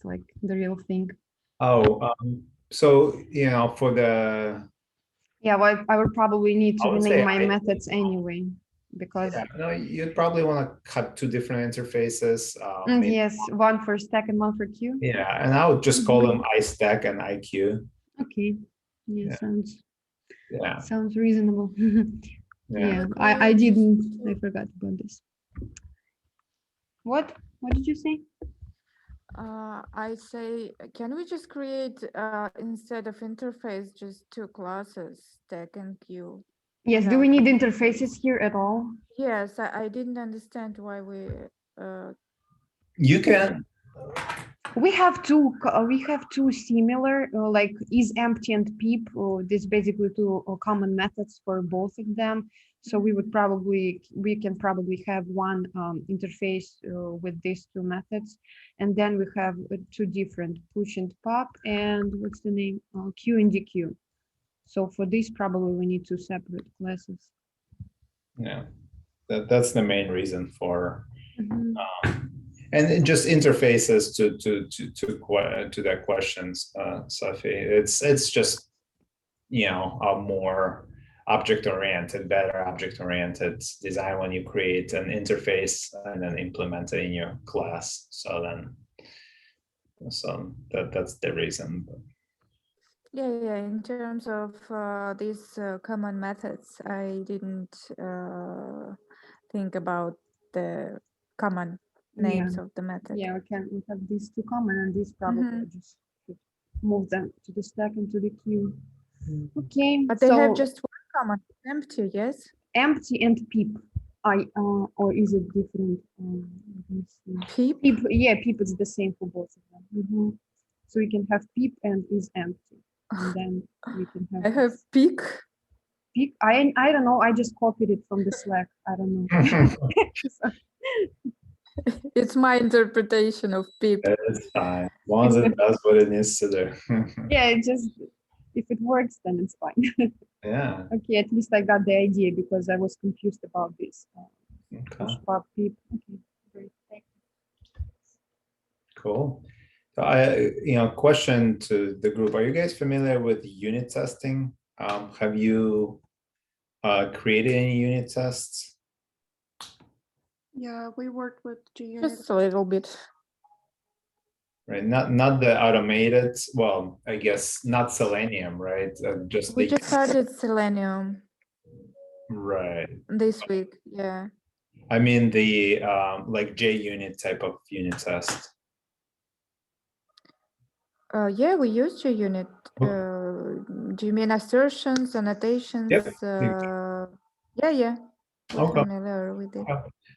it's like the real thing. Oh, so, for the, Yeah, well, I would probably need I to would rename say my methods anyway, because no, you'd probably want to cut two different interfaces. Maybe, yes, one for stack and one for queue. yeah, and I would just call them iStack and IQ. Okay, yeah, Yeah, yeah, sounds reasonable. yeah. Yeah, But I we didn't, just I forgot about this. What did you say? I say, can we just create instead of interface just two classes, stack and queue? Yes, do we need interfaces here at all? Yes, I didn't understand why we You can, We have two similar, like is empty and peep. This basically two common methods for both of them. So we can probably have one interface with these two methods, and then we have two different push and pop, and what's the name? Q and DQ. So for this, probably we need two separate classes. yeah, that's the main reason for, Mhm. and just interfaces to that questions, Safi. It's just, a more object-oriented, better object-oriented design when you create an interface and then implement it in your class. So that's the reason. yeah. In terms of these common methods, I didn't think about the common names of the method. Yeah, we have these two common, and these probably just should move them to the stack and to the queue. Okay, But they so have just one common, empty, yes? empty and peep. Or is it different? Let me see. Peep? Peep, yeah, peep is the same for both of them. So we can have peep and is empty, and then we can have. I have this peak. peep. I don't know. I just copied it from the Slack. I don't know. It's my interpretation of peep. It's fine, as long as it does what it needs to do. Yeah, it just if it works, then it's fine. Yeah. Okay, at least I got the idea because I was confused about this. Push Okay. pop peep. Okay, great. Thank you. Cool. So question to the group: are you guys familiar with unit testing? Have you created any unit tests? Yeah, we worked with GUnit. Just a little bit. Right, not the automated. Well, I guess not Selenium, right? Just We the just started Selenium right. this week. Yeah. I mean the like JUnit type of unit test. Yeah, we use JUnit. Do you mean assertions, annotations? Yep. Yeah. We're Okay. familiar with it.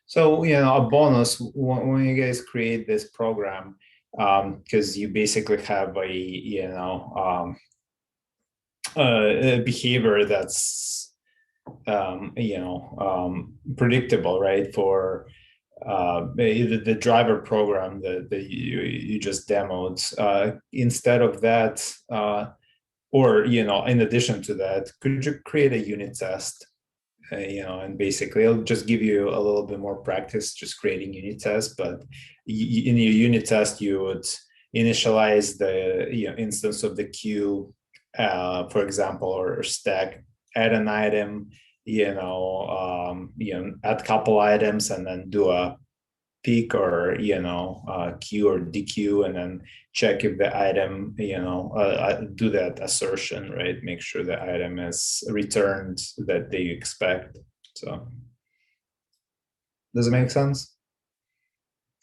So, a bonus when you guys create this program, because you basically have a behavior that's, predictable, right? For the driver program that you just demoed. Instead of that, or, in addition to that, could you create a unit test? And basically it'll just give you a little bit more practice just creating unit tests. But in your unit test, you would initialize the instance of the queue, for example, or stack, add an item, add couple items, and then do a peak or queue or DQ, and then check if the item, do that assertion, right? Make sure the item is returned that they expect. So does it make sense?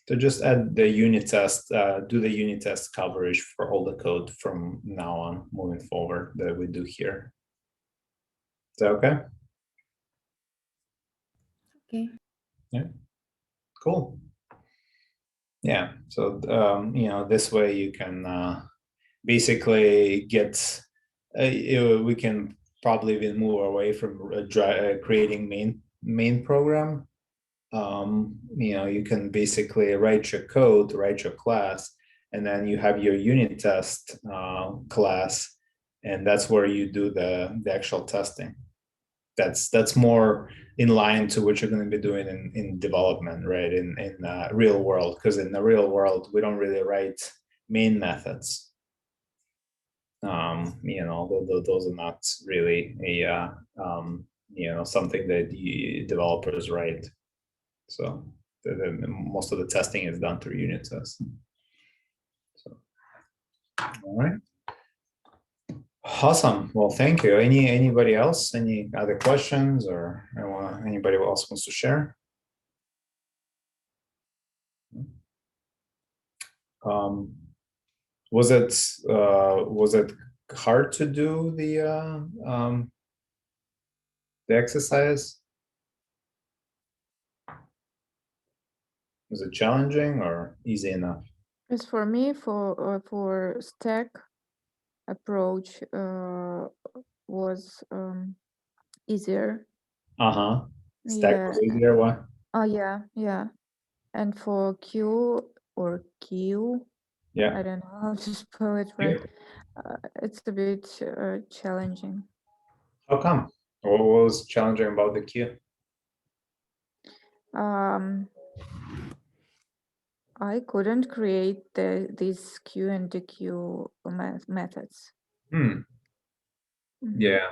So just add the unit test, do the unit test coverage for all the code from now on moving forward that we do here. Is that okay? Okay. Yeah. Cool. Yeah, so this way you can basically get we can probably even move away from creating main program. You can basically write your code, write your class, and then you have your unit test class, and that's where you do the actual testing. That's more in line to what you're going to be doing in development, right? In real world, because in the real world we don't really write main methods. You know, those are not really a you know, something that the developers write. So most of the testing is done through unit tests. So, all right. Awesome. Well, thank you. Anybody else? Any other questions, or anybody else wants to share? Was it hard to do the exercise? Was it challenging or easy enough? As for me, for stack approach was easier. Stack was easier. Why? Oh yeah. And for Q or Q, Yeah. I don't know how to spell it right. It's a bit challenging. How come? What was challenging about the Q? I couldn't create these Q and DQ methods. Yeah.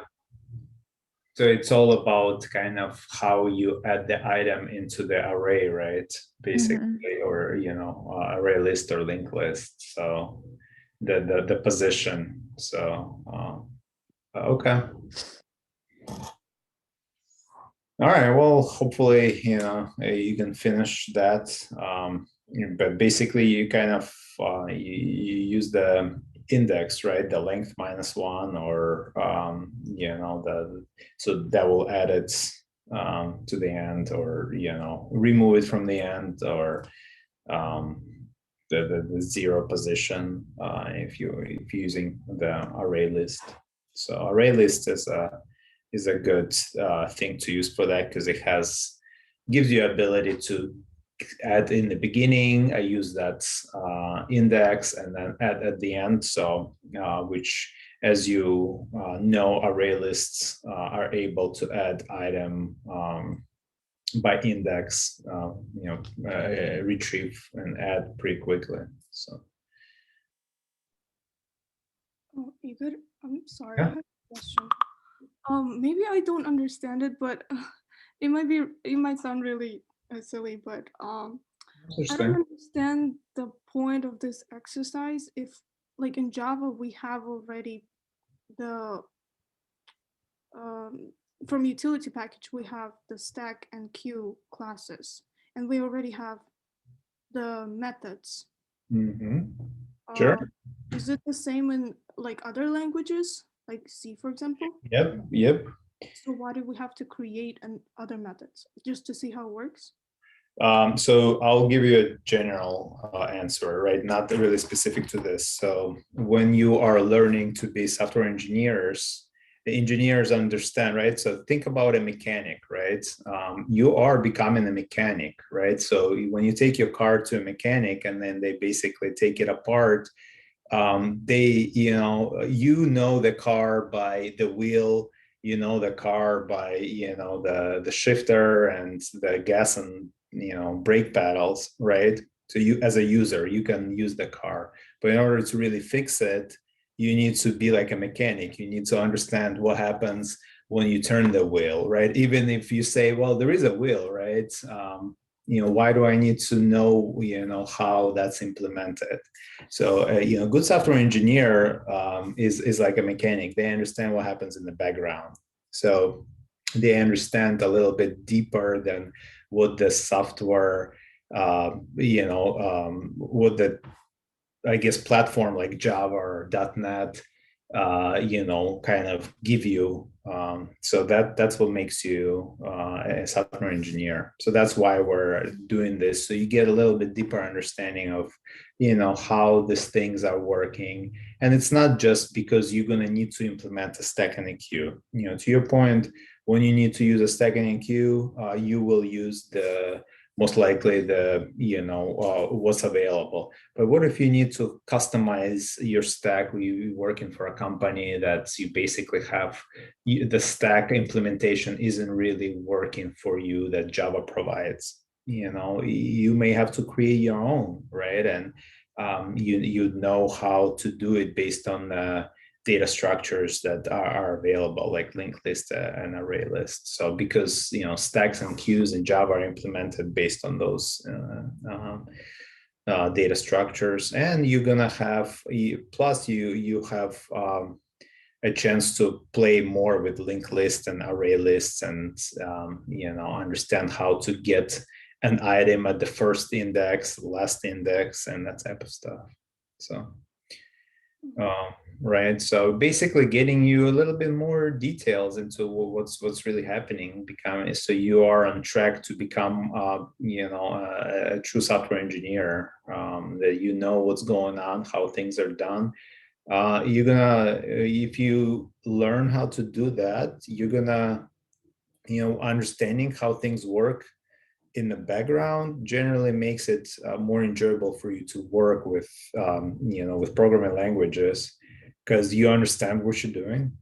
So it's all about kind of how you add the item into the array, right? Basically, or you know, array list or linked list. So the position. So okay. All right. Well, hopefully, you know, you can finish that. But basically, you kind of you use the index, right? The length -1, or you know, so that will add it to the end, or you know, remove it from the end, or the zero position if you're using the array list. So array list is a good thing to use for that, because it gives you ability to add in the beginning. I use that index and then add at the end. So which, as you know, array lists are able to add item by index, you know, retrieve and add pretty quickly. So. Oh, Igor, I'm sorry, Yeah. I have a question. Maybe I don't understand it, but it might sound really silly, but I don't understand the point of this exercise. If, like, in Java we have already the from utility package we have the stack and queue classes, and we already have the methods. Sure. Is it the same in like other languages, like C, for example? Yep. So why do we have to create other methods? Just to see how it works? So I'll give you a general answer, right? Not really specific to this. So when you are learning to be software engineers, the engineers understand, right? So think about a mechanic, right? You are becoming a mechanic, right? So when you take your car to a mechanic and then they basically take it apart, they, you know the car by the wheel, you know the car by, you know, the shifter and the gas and, you know, brake pedals, right? So you, as a user, you can use the car, but in order to really fix it, you need to be like a mechanic. You need to understand what happens when you turn the wheel, right? Even if you say, well, there is a wheel, right? You know, why do I need to know, you know, how that's implemented? So, you know, good software engineer is like a mechanic. They understand what happens in the background. So they understand a little bit deeper than what the software, you know, what the, I guess, platform like Java or .NET, you know, kind of give you. So that's what makes you a software engineer. So that's why we're doing this. So you get a little bit deeper understanding of, you know, how these things are working. And it's not just because you're going to need to implement a stack and a queue. You know, to your point, when you need to use a stack and a queue, you will use the most likely the, you know, what's available. But what if you need to customize your stack? You're working for a company that you basically have the stack implementation isn't really working for you that Java provides. You know, you may have to create your own, right? And you know how to do it based on the data structures that are available, like linked list and array list. So because stacks and queues in Java are implemented based on those data structures, and you're gonna have plus you have a chance to play more with linked list and array lists, and understand how to get an item at the first index, last index, and that type of stuff. So right, so basically getting you a little bit more details into what's really happening, so you are on track to become a true software engineer, that you know what's going on, how things are done. You're gonna, if you learn how to do that, you're gonna, understanding how things work in the background generally makes it more enjoyable for you to work with, with programming languages, because you understand what you're doing,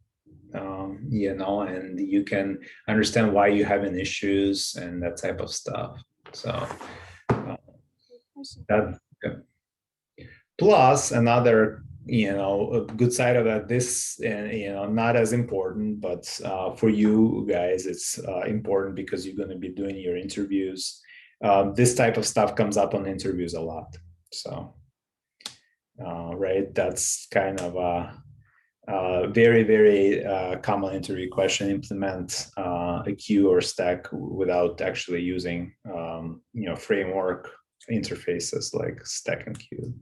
and you can understand why you're having issues and that type of stuff. So that. Plus another, a good side of that, this, not as important, but for you guys, it's important because you're going to be doing your interviews. This type of stuff comes up on interviews a lot. So, right, that's kind of a very, very common interview question: implement a queue or stack without actually using, framework interfaces like stack and queue.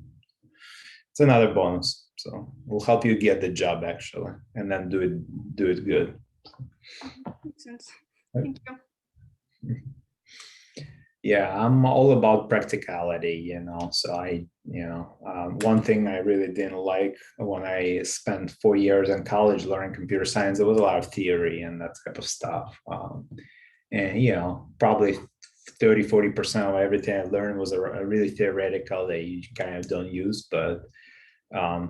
It's another bonus, so we'll help you get the job actually, and then do it good. Makes sense. Thank you. Yeah, I'm all about practicality, so I, one thing I really didn't like when I spent 4 years in college learning computer science, there was a lot of theory and that type of stuff. And, probably 30-40% of everything I learned was a really theoretical that you kind of don't use, but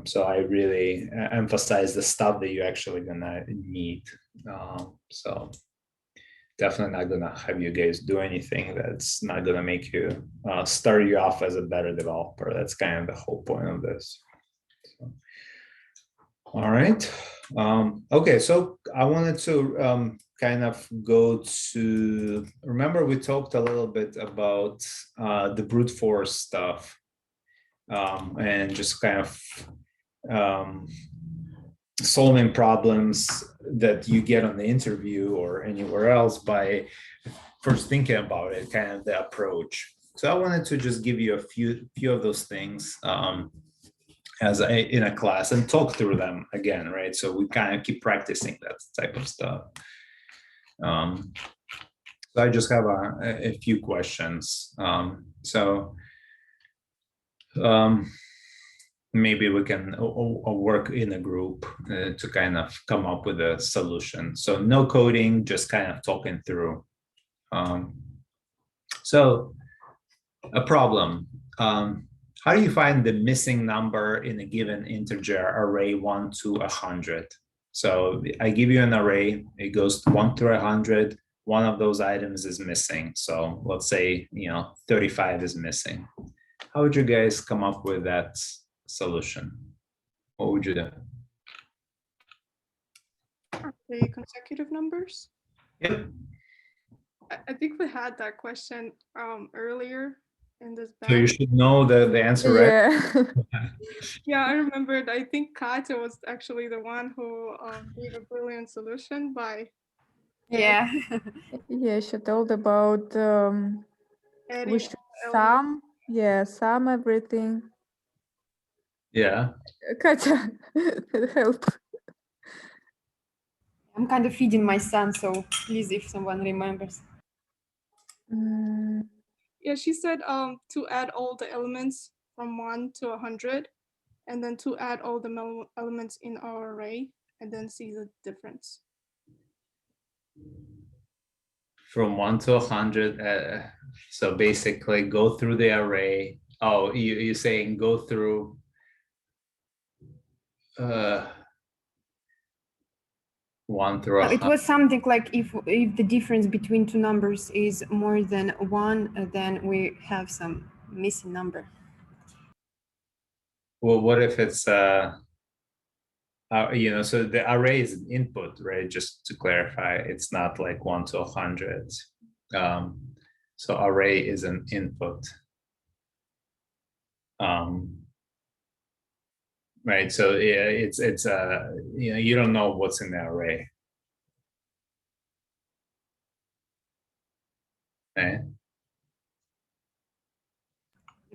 so I really emphasize the stuff that you're actually gonna need. So definitely not gonna have you guys do anything that's not gonna make you start you off as a better developer. That's kind of the whole point of this. So, all right. Okay, so I wanted to kind of go to, remember we talked a little bit about the brute force stuff, and just kind of solving problems that you get on the interview or anywhere else by first thinking about it, kind of the approach. So I wanted to just give you a few of those things in a class and talk through them again, right? So we kind of keep practicing that type of stuff. So I just have a few questions. Maybe we can work in a group to kind of come up with a solution. So no coding, just kind of talking through. So a problem. How do you find the missing number in a given integer array 1 to 100? So I give you an array, it goes 1 through 100. One of those items is missing. So let's say, 35 is missing. How would you guys come up with that solution? What would you do? Are they consecutive numbers? Yep. I think we had that question earlier in this batch. So you should know the answer, right? Yeah, I remembered. I think Katya was actually the one who gave a brilliant solution by Yeah. Yeah, she told about we should sum, sum everything. Yeah. Katya, help. I'm kind of feeding my son, so please, if someone remembers. Yeah, she said to add all the elements from 1 to 100, and then to add all the elements in our array, and then see the difference. From 1 to 100, so basically go through the array. Oh, you're saying go through 1 through 100. It was something like if the difference between two numbers is more than 1, then we have some missing number. Well, what if it's you know, so the array is an input, right? Just to clarify, it's not like 1 to 100. So array is an input. Right. So yeah, it's you know, you don't know what's in the array. Okay.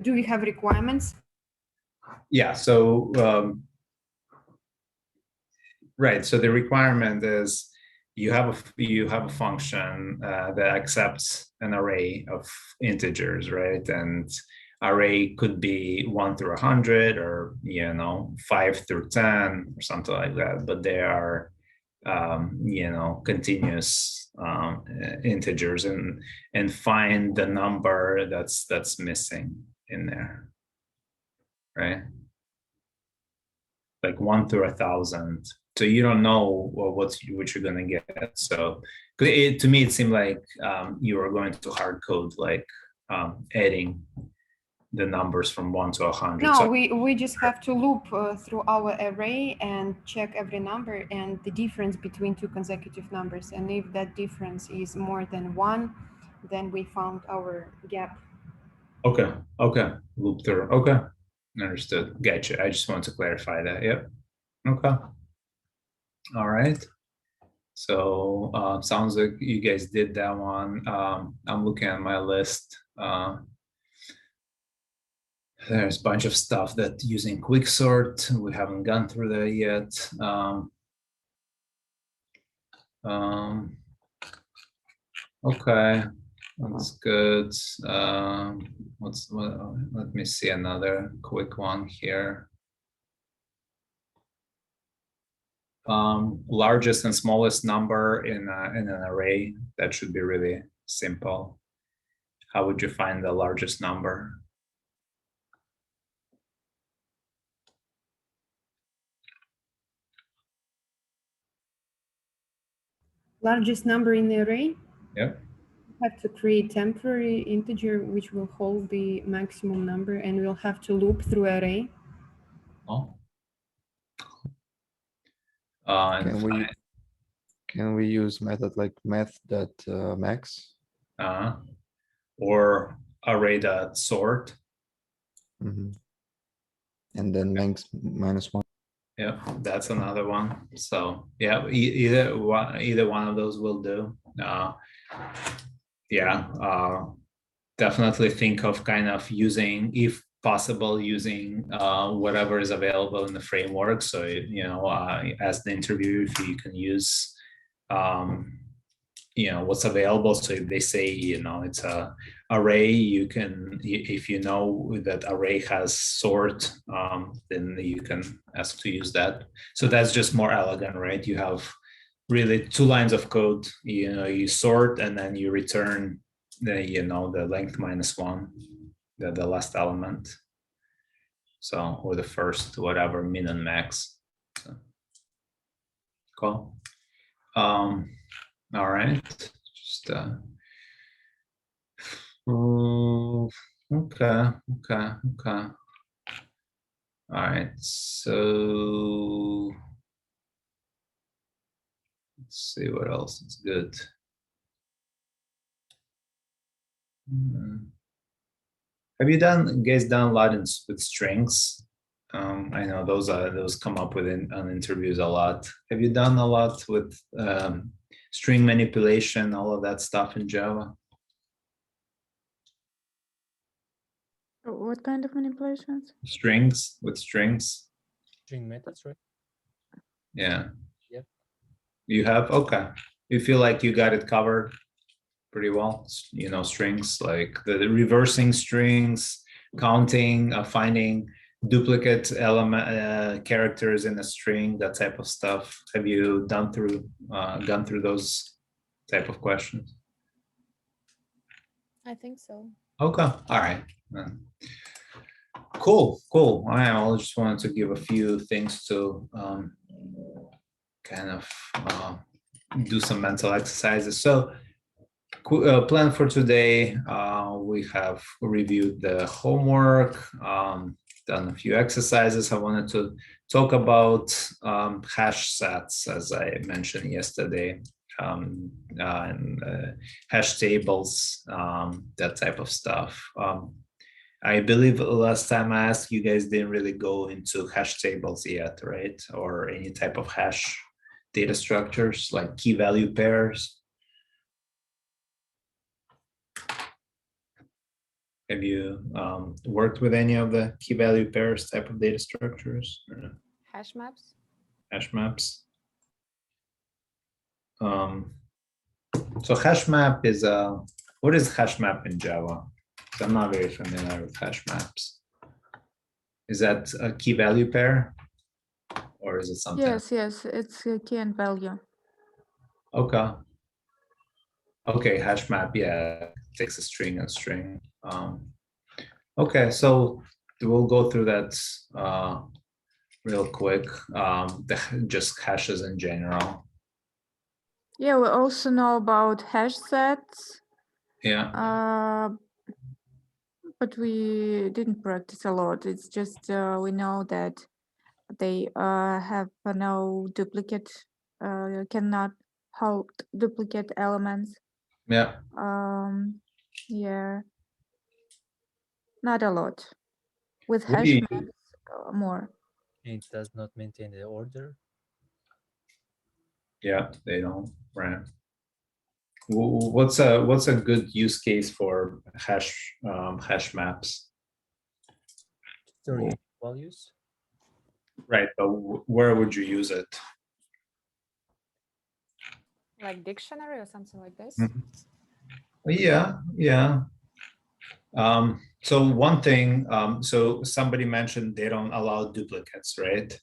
Do we have requirements? Yeah. So right. So the requirement is you have a function that accepts an array of integers, right? And array could be 1 through 100, or 5 through 10, or something like that. But they are continuous integers, and find the number that's missing in there, right? Like 1 through 1,000. So you don't know what you're gonna get. So to me, it seemed like you were going to hard code, like adding the numbers from 1 to 100. No, so we just have to loop through our array and check every number and the difference between two consecutive numbers. And if that difference is more than 1, then we found our gap. Okay. Loop through. Okay. Understood. Gotcha. I just want to clarify that. Yep. Okay. All right. So sounds like you guys did that one. I'm looking at my list. There's a bunch of stuff that using quicksort. We haven't gone through that yet. Okay, that's good. Let me see another quick one here. Largest and smallest number in an array, that should be really simple. How would you find the largest number? Largest number in the array? Yep. Have to create temporary integer which will hold the maximum number, and we'll have to loop through array. Oh. Can we use method like math.max? Or array.sort? Mm-hmm. And then length -1. Yeah, that's another one. So yeah, either one of those will do. Definitely think of kind of using, if possible, using whatever is available in the framework. So as the interviewer, if you can use what's available. So if they say it's a array, you can, if you know that array has sort, then you can ask to use that. So that's just more elegant, right? You have really 2 lines of code. You sort and then you return the length -1, the last element. So, or the first, whatever, min and max. So, cool. All right, just okay. All right, so let's see what else is good. Have you guys done a lot with strings? I know those come up on interviews a lot. Have you done a lot with string manipulation, all of that stuff in Java? What kind of manipulations? Strings. String methods, right? Yeah. Yep. You have? Okay. You feel like you got it covered pretty well? Strings, like the reversing strings, counting, finding duplicate element characters in a string, that type of stuff. Have you gone through those type of questions? I think so. Okay. All right. Cool. I just wanted to give a few things to kind of do some mental exercises. So plan for today, we have reviewed the homework, done a few exercises. I wanted to talk about hash sets, as I mentioned yesterday, and hash tables, that type of stuff. I believe last time I asked, you guys didn't really go into hash tables yet, right? Or any type of hash data structures like key value pairs. Have you worked with any of the key value pairs type of data structures? Hash maps? Hash maps. So hash map is what is hash map in Java? So I'm not very familiar with hash maps. Is that a key value pair, or is it something? Yes, it's a key and value. Okay. Okay, hash map, yeah, takes a string and string. Okay, so we'll go through that real quick. Just hashes in general. Yeah, we also know about hash sets. Yeah. But we didn't practice a lot. It's just we know that they have no duplicate, cannot hold duplicate elements. Yeah. Yeah, not a lot. With What hash do you- maps, more. It does not maintain the order. Yeah, they don't. Right. What's a good use case for hash maps? Storing values. Right, but where would you use it? Like dictionary or something like this? Yeah. So one thing, so somebody mentioned they don't allow duplicates, right?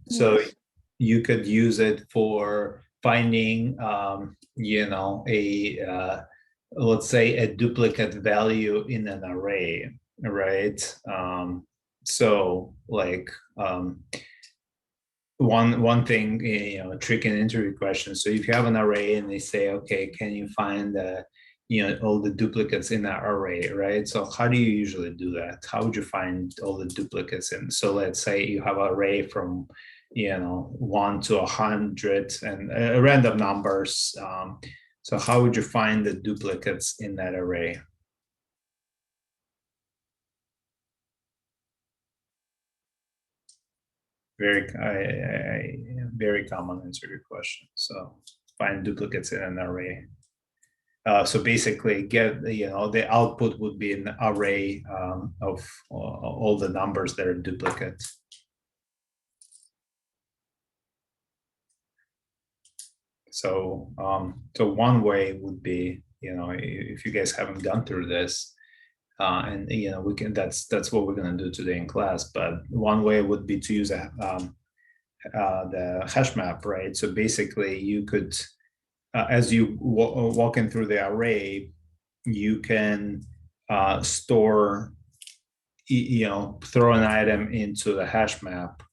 So Yes. you could use it for finding, you know, let's say a duplicate value in an array, right? So like one thing, you know, trick and interview question. So if you have an array and they say, okay, can you find you know, all the duplicates in that array, right? So how do you usually do that? How would you find all the duplicates in? So let's say you have an array from, you know, 1 to 100 and random numbers. So how would you find the duplicates in that array? Very common interview question. So find duplicates in an array. So basically, get, you know, the output would be an array of all the numbers that are duplicates. So so one way would be, you know, if you guys haven't gone through this, and you know, we can, that's what we're going to do today in class. But one way would be to use the hash map, right? So basically, you could, as you walking through the array, you can store, you know, throw an item into the hash map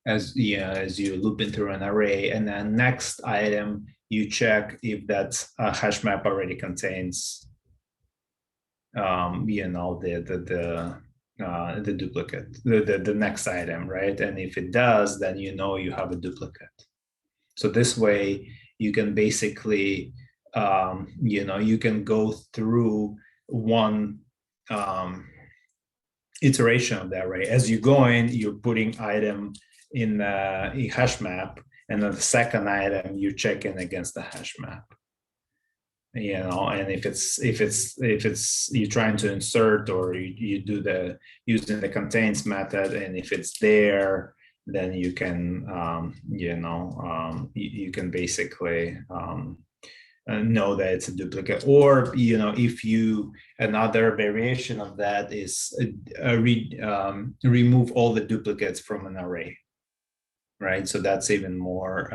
as, you know, as you looping through an array, and then next item you check if that hash map already contains, you know, the duplicate, the next item, right? And if it does, then you know you have a duplicate. So this way you can basically, you know, you can go through one iteration of the array. As you go in, you're putting item in a hash map, and then the second item you check in against the hash map. You know, and if it's you're trying to insert, or you do the using the contains method, and if it's there, then you can you know, you can basically know that it's a duplicate. Or, you know, if you, another variation of that is remove all the duplicates from an array, right? So that's even more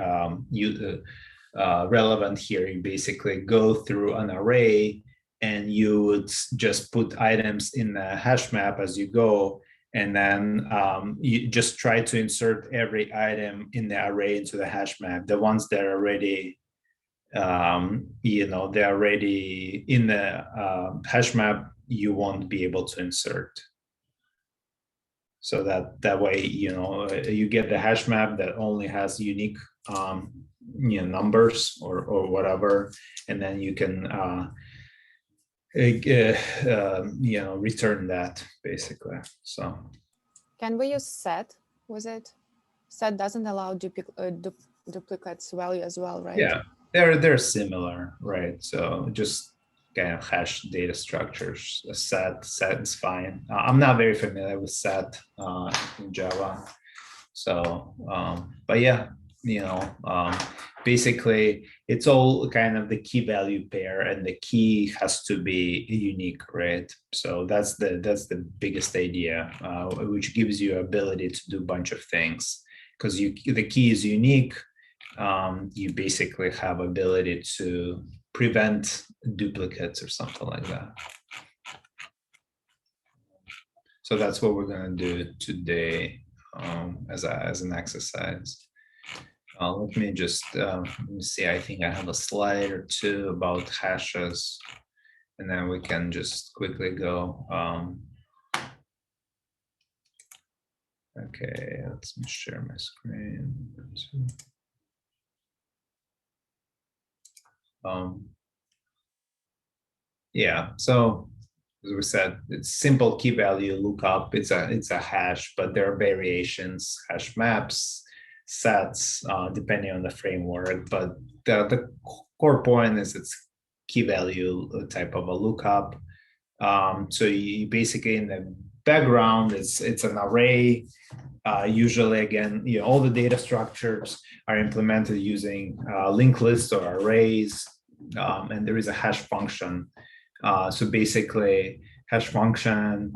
relevant here. You basically go through an array and you would just put items in the hash map as you go, and then you just try to insert every item in the array into the hash map. The ones that are already, you know, they're already in the hash map you won't be able to insert. So that way, you get the hash map that only has unique numbers or whatever, and then you can return that basically. So Can we use set with it? Set doesn't allow duplicates value as well, right? yeah, they're similar, right? So just kind of hash data structures. A set is fine. I'm not very familiar with set in Java, so but yeah, basically it's all kind of the key value pair, and the key has to be unique, right? So that's the biggest idea, which gives you ability to do a bunch of things, because the key is unique. You basically have ability to prevent duplicates or something like that. So that's what we're going to do today as an exercise. Let me just let me see. I think I have a slide or two about hashes, and then we can just quickly go. Okay, let me share my screen. Yeah, so as we said, it's simple key value lookup. It's a hash, but there are variations, hash maps, sets, depending on the framework. But the core point is it's key value type of a lookup. So you basically, in the background, it's an array. Usually, again, all the data structures are implemented using linked lists or arrays, and there is a hash function. So basically, hash function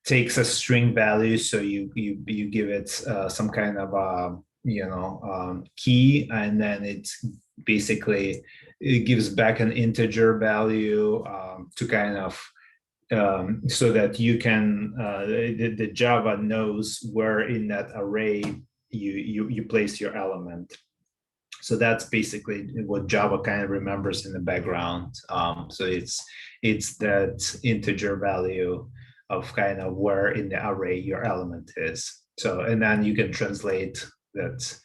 takes a string value. So you give it some kind of key, and then it's basically it gives back an integer value to kind of so that you can the Java knows where in that array you place your element. So that's basically what Java kind of remembers in the background. So it's that integer value of kind of where in the array your element is. So, and then you can translate that,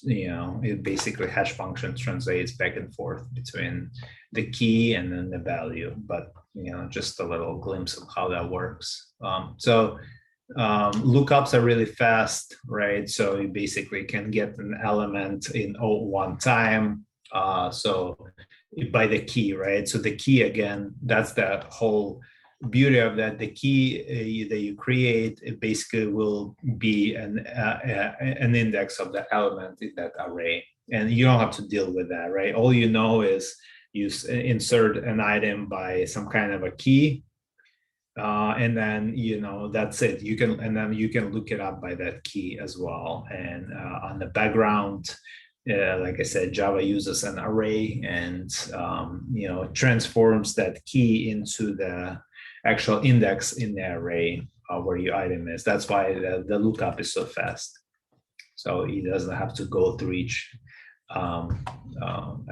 it basically hash function translates back and forth between the key and then the value, but just a little glimpse of how that works. Lookups are really fast, right? So you basically can get an element in one time. So by the key, right? So the key, again, that's the whole beauty of that. The key that you create, it basically will be an index of the element in that array. And you don't have to deal with that, right? All you know is you insert an item by some kind of a key, and then that's it. You can look it up by that key as well. And on the background, like I said, Java uses an array and transforms that key into the actual index in the array where your item is. That's why the lookup is so fast. So it doesn't have to go through each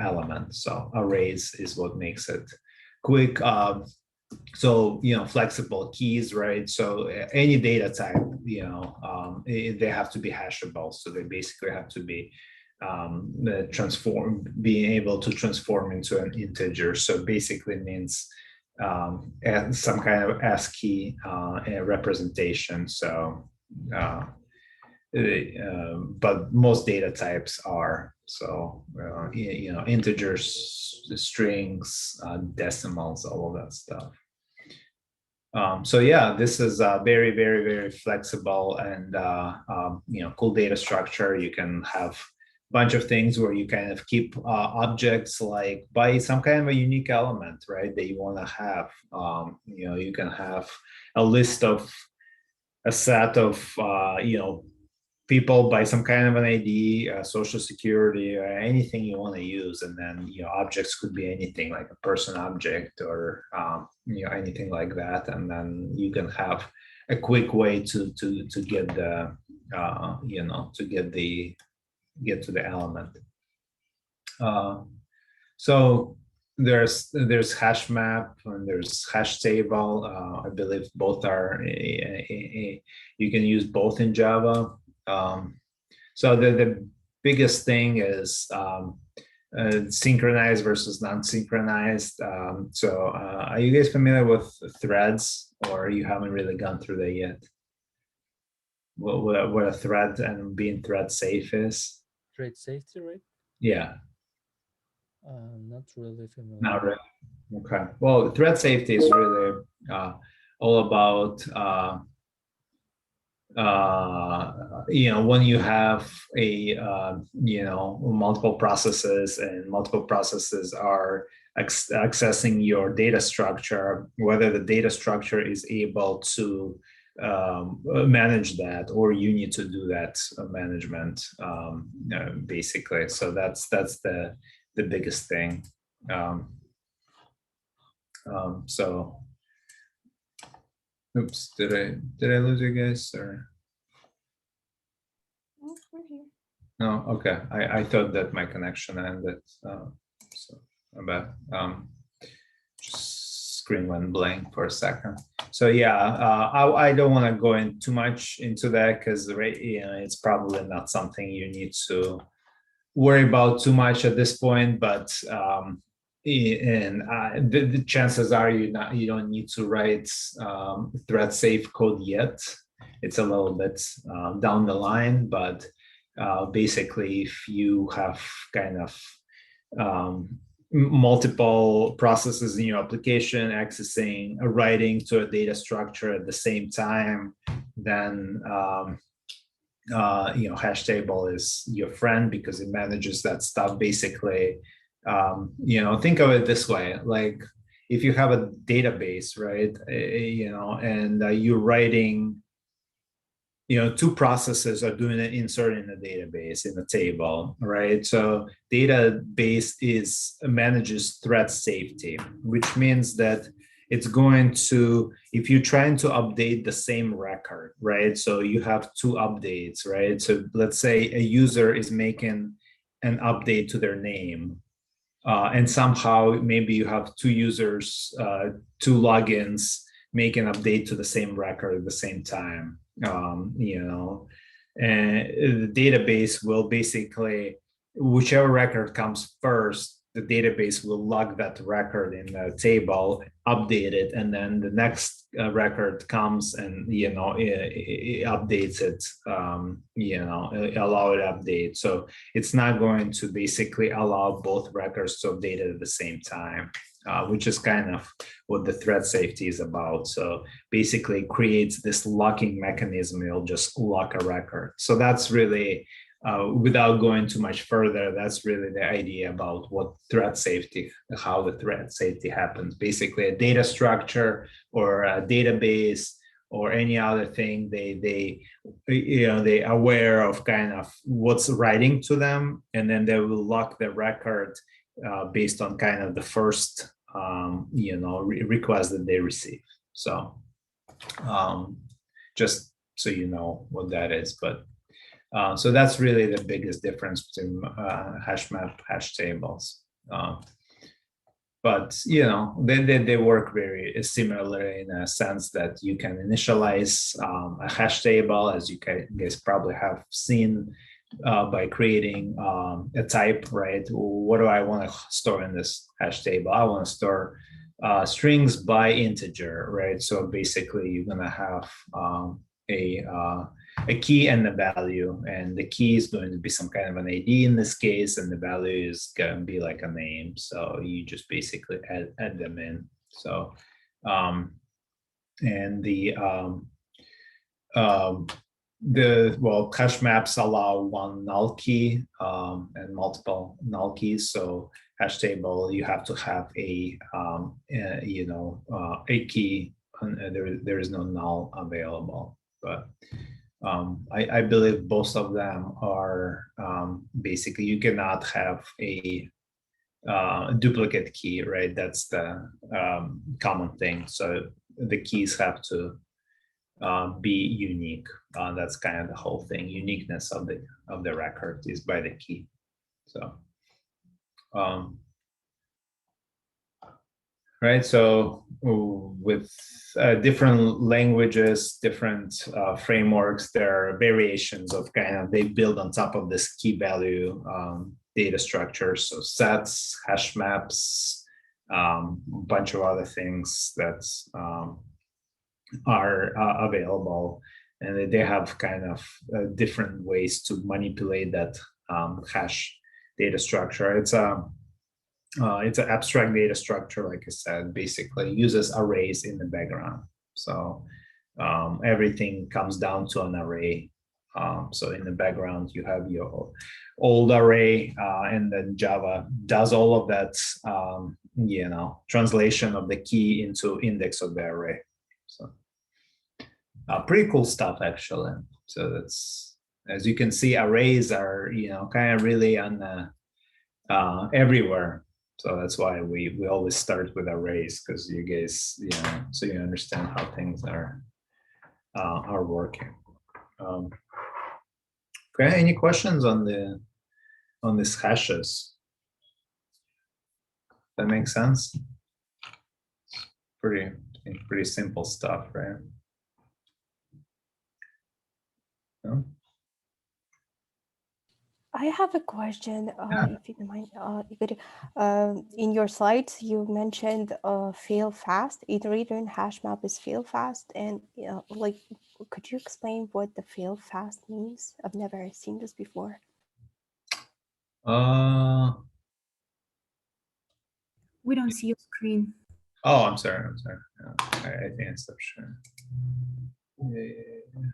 element. So arrays is what makes it quick. So flexible keys, right? So any data type, they have to be hashable. So they basically have to be being able to transform into an integer. So basically means some kind of ASCII representation. So but most data types are. So integers, strings, decimals, all of that stuff. So yeah, this is a very, very, very flexible and cool data structure. You can have a bunch of things where you kind of keep objects like by some kind of a unique element, right, that you want to have. You can have a list of a set of people by some kind of an ID, social security, or anything you want to use. And then, objects could be anything like a person object or, anything like that. And then you can have a quick way to get the, get to the element. So there's hash map and there's hash table. I believe both are you can use both in Java. So the biggest thing is synchronized versus non-synchronized. So are you guys familiar with threads, or you haven't really gone through that yet? What a thread and being thread safe is? Thread safety, right? Yeah. Not really familiar. Not really. Okay. Well, thread safety is really all about when you have a multiple processes, and multiple processes are accessing your data structure, whether the data structure is able to manage that, or you need to do that management, basically. So that's the biggest thing. So oops, did I lose you guys, or? Oh, we're here. No, okay. I thought that my connection ended. So about just screen went blank for a second. So yeah, I don't want to go in too much into that, because it's probably not something you need to worry about too much at this point. But the chances are you don't need to write thread safe code yet. It's a little bit down the line, but basically, if you have kind of multiple processes in your application accessing writing to a data structure at the same time, then hash table is your friend, because it manages that stuff. Basically, think of it this way: like if you have a database, right? And you're writing, two processes are doing an insert in a database, in a table, right? So database manages thread safety, which means that it's going to, if you're trying to update the same record, right? So you have two updates, right? So let's say a user is making an update to their name, and somehow maybe you have two users, two logins make an update to the same record at the same time. And the database will basically, whichever record comes first, the database will log that record in the table, update it, and then the next record comes and it updates it, allow it update. So it's not going to basically allow both records to update it at the same time. Which is kind of what the thread safety is about. So basically, it creates this locking mechanism. It'll just lock a record. So that's really, without going too much further, that's really the idea about what thread safety, how the thread safety happens. Basically, a data structure or a database or any other thing, they aware of kind of what's writing to them, and then they will lock the record based on kind of the first request that they receive. So just so you know what that is. But so that's really the biggest difference between hash map, hash tables. But they work very similarly, in a sense that you can initialize a hash table, as you guys probably have seen, by creating a type, right? What do I want to store in this hash table? I want to store strings by integer, right? So basically, you're gonna have a key and a value, and the key is going to be some kind of an ID in this case, and the value is going to be like a name. So you just basically add them in. So and hash maps allow one null key and multiple null keys. So hash table, you have to have a key, and there is no null available. But I believe both of them are basically, you cannot have a duplicate key, right? That's the common thing. So the keys have to be unique. That's kind of the whole thing. Uniqueness of the record is by the key. So right? So with different languages, different frameworks, there are variations of kind of, they build on top of this key value data structure. So sets, hash maps, a bunch of other things that are available, and they have kind of different ways to manipulate that hash data structure. It's an abstract data structure, like I said, basically uses arrays in the background. So everything comes down to an array. So in the background, you have your old array, and then Java does all of that, translation of the key into index of the array. So pretty cool stuff, actually. So that's, as you can see, arrays are, kind of really on the, everywhere. So that's why we always start with arrays, because you guys, so you understand how things are working. Okay, any questions on these hashes? That makes sense? Pretty simple stuff, right? No? I have a question, if you don't mind, Igor. In your slides, you mentioned fail fast, iterator and hash map is fail fast. And like, could you explain what the fail fast means? I've never seen this before. We don't see your screen. Oh, I'm sorry. I think I stopped sharing. Yeah.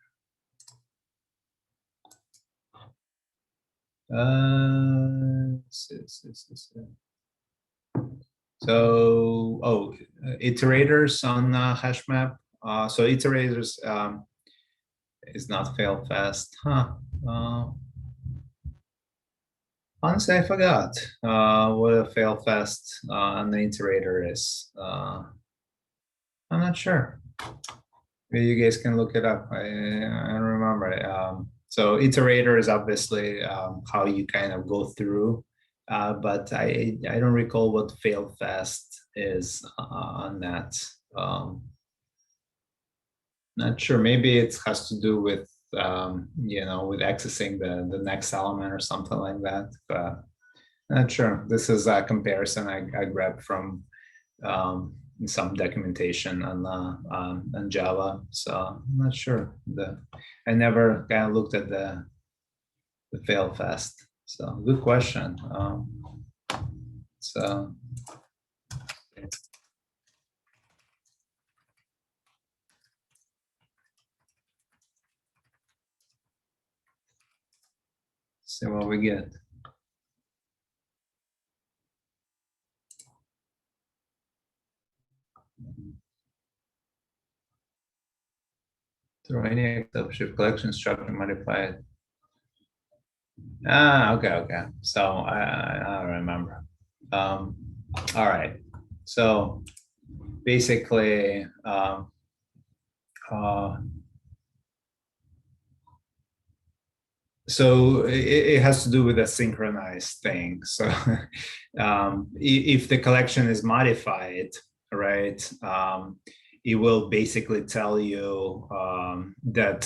So, iterators on hash map. So iterators is not fail fast, huh? Honestly, I forgot what a fail fast on the iterator is. I'm not sure. Maybe you guys can look it up. I don't remember. So iterator is obviously how you kind of go through, but I don't recall what fail fast is on that. Not sure. Maybe it has to do with with accessing the next element or something like that. But not sure. This is a comparison I grabbed from some documentation on Java. So I'm not sure. I never kind of looked at the fail fast. So good question. So. See what we get. Throw any subshift collection structure modified. Okay. So I don't remember. All right. So basically, so it has to do with a synchronized thing. So if the collection is modified, right, it will basically tell you that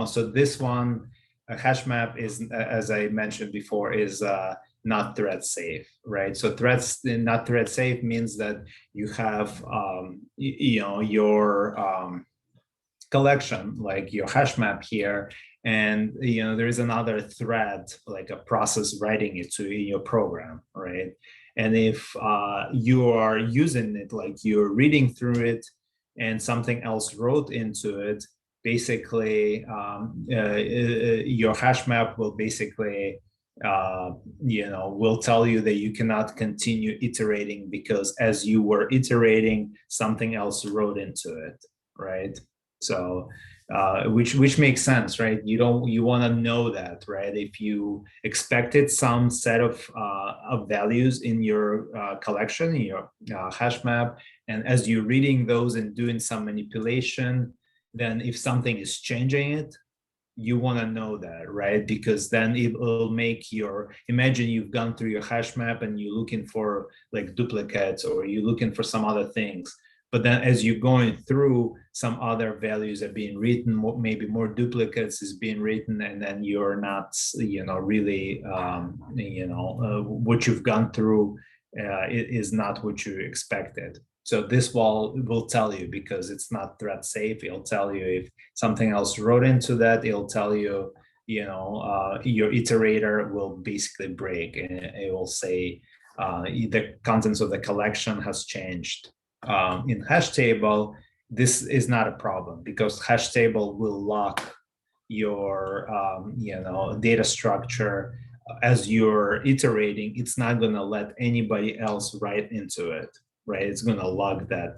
so this one, a hash map is, as I mentioned before, is not thread safe, right? So not thread safe means that you have your collection, like your hash map here, and there is another thread, like a process writing it in your program, right? And if you are using it, like you're reading through it and something else wrote into it, basically your hash map will basically will tell you that you cannot continue iterating because as you were iterating, something else wrote into it, right? So which makes sense, right? You want to know that, right? If you expected some set of values in your collection, in your hash map, and as you're reading those and doing some manipulation, then if something is changing it, you want to know that, right? Because then it will make your, imagine you've gone through your hash map and you're looking for like duplicates, or you're looking for some other things. But then as you're going through, some other values are being written, maybe more duplicates is being written, and then you're not, really, what you've gone through is not what you expected. So this will tell you, because it's not thread safe. It'll tell you if something else wrote into that. It'll tell you, your iterator will basically break, and it will say the contents of the collection has changed. In hash table, this is not a problem, because hash table will lock your data structure as you're iterating. It's not going to let anybody else write into it, right? It's going to log that.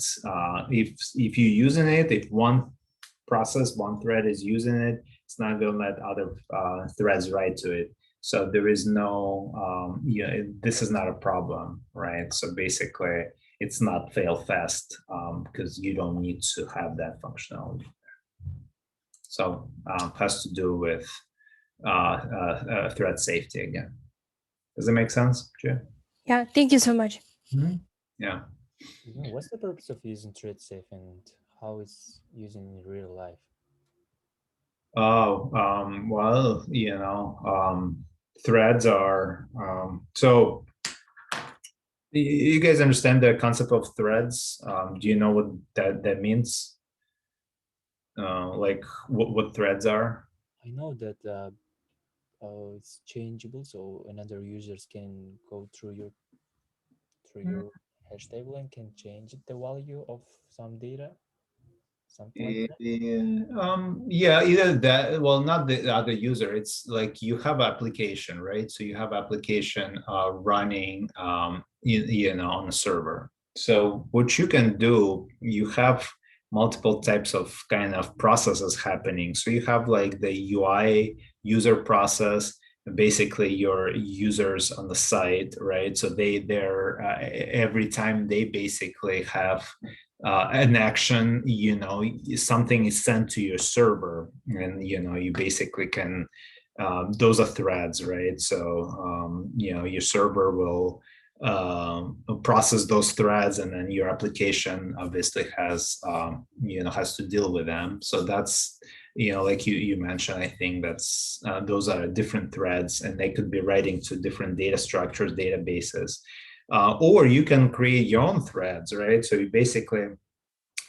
If you're using it, if one thread is using it, it's not going to let other threads write to it. So there is no, this is not a problem, right? So basically, it's not fail fast because you don't need to have that functionality. So has to do with thread safety again. Does it make sense, Jay? Yeah, thank you so much. Mm-hmm. Yeah. What's the purpose of using thread safe, and how it's used in real life? Oh, well, threads are, so you guys understand the concept of threads? Do you know what that means? Like what threads are? I know that it's changeable, so another users can go through your hash table and can change the value of some data, something like that. Yeah, either that, well, not the other user. It's like you have application, right? So you have application running on a server. So what you can do, you have multiple types of kind of processes happening. So you have like the UI user process, basically your users on the site, right? So they're every time they basically have an action, something is sent to your server, and you basically can, those are threads, right? So your server will process those threads, and then your application obviously has has to deal with them. So that's, like you mentioned, I think that's those are different threads, and they could be writing to different data structures, databases. Or you can create your own threads, right? So you basically,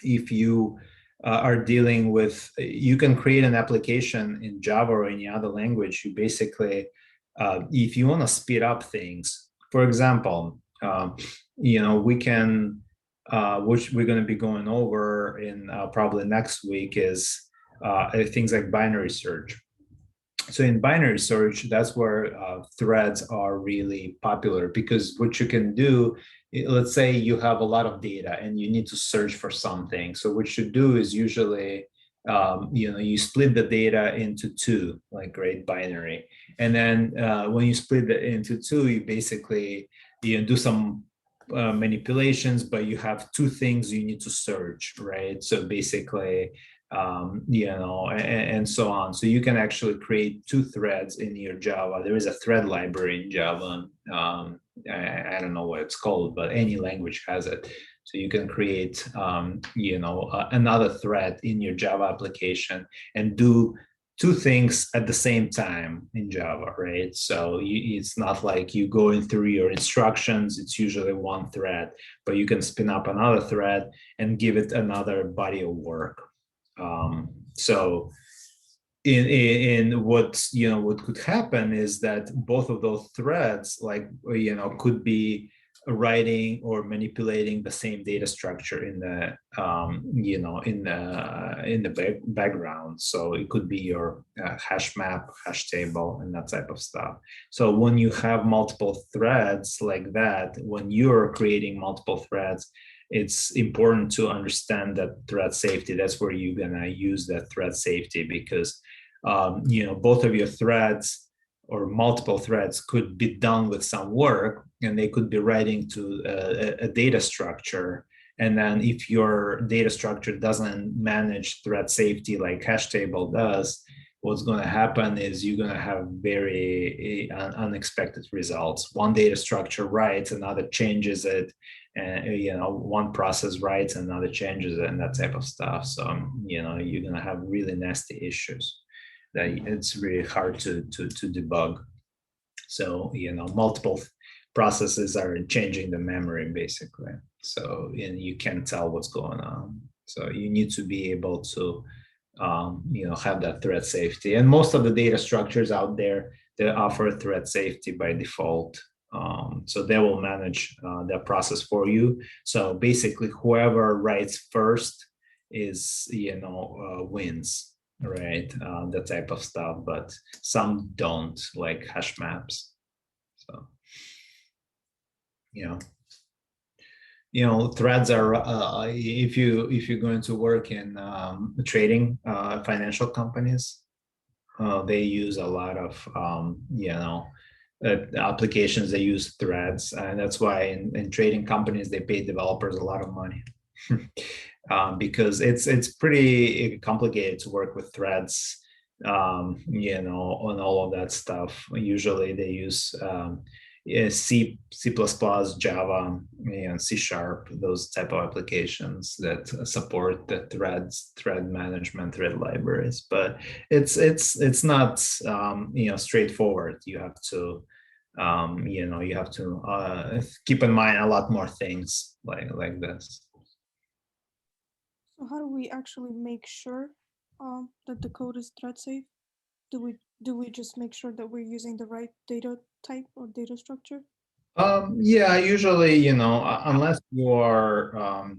if you are dealing with, you can create an application in Java or any other language. You basically, if you want to speed up things, for example, we can, which we're going to be going over in probably next week, is things like binary search. So in binary search, that's where threads are really popular, because what you can do, let's say you have a lot of data and you need to search for something. So what you do is usually, you split the data into two, like binary. And then when you split it into two, you basically, do some manipulations, but you have two things you need to search, right? So basically, and so on. So you can actually create two threads in your Java. There is a thread library in Java. I don't know what it's called, but any language has it. So you can create, another thread in your Java application and do two things at the same time in Java, right? So it's not like you going through your instructions. It's usually one thread, but you can spin up another thread and give it another body of work. So in what could happen is that both of those threads, could be writing or manipulating the same data structure in the in the background. So it could be your hash map, hash table, and that type of stuff. So when you have multiple threads like that, when you're creating multiple threads, it's important to understand that thread safety. That's where you're gonna use that thread safety, because both of your threads or multiple threads could be done with some work, and they could be writing to a data structure. And then if your data structure doesn't manage thread safety like hash table does, what's going to happen is you're going to have very unexpected results. One data structure writes, another changes it, and one process writes, another changes it, and that type of stuff. So you're going to have really nasty issues that it's really hard to debug. So multiple processes are changing the memory basically. So you can't tell what's going on. So you need to be able to have that thread safety. And most of the data structures out there, they offer thread safety by default. So they will manage that process for you. So basically, whoever writes first is wins, right? That type of stuff. But some don't, like hash maps. So threads are if you're going to work in trading, financial companies, they use a lot of applications. They use threads, and that's why in trading companies they pay developers a lot of money because it's pretty complicated to work with threads, on all of that stuff. Usually they use C++, Java, and C#, those type of applications that support the thread management, thread libraries. But it's not straightforward. You have to keep in mind a lot more things like this. So how do we actually make sure that the code is thread safe? Do we just make sure that we're using the right data type or data structure? Yeah, usually, unless you are,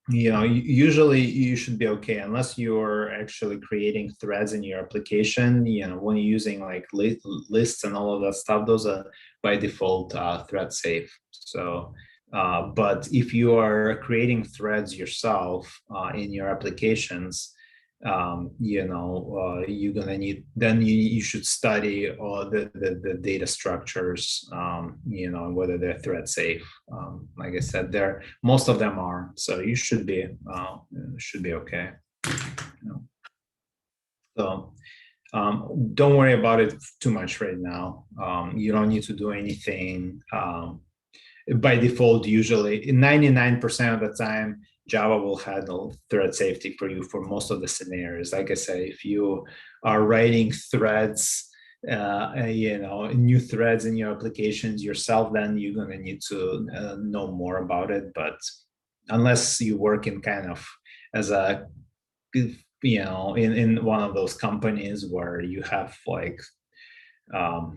usually you should be okay unless you're actually creating threads in your application. When you're using like lists and all of that stuff, those are by default thread safe. So, but if you are creating threads yourself in your applications, you're gonna need, then you should study all the data structures, whether they're thread safe. Like I said, most of them are, so you should be okay. So don't worry about it too much right now. You don't need to do anything. By default, usually 99% of the time, Java will handle thread safety for you for most of the scenarios. Like I said, if you are writing threads, new threads in your applications yourself, then you're going to need to know more about it. But unless you work in kind of as a, in one of those companies where you have like,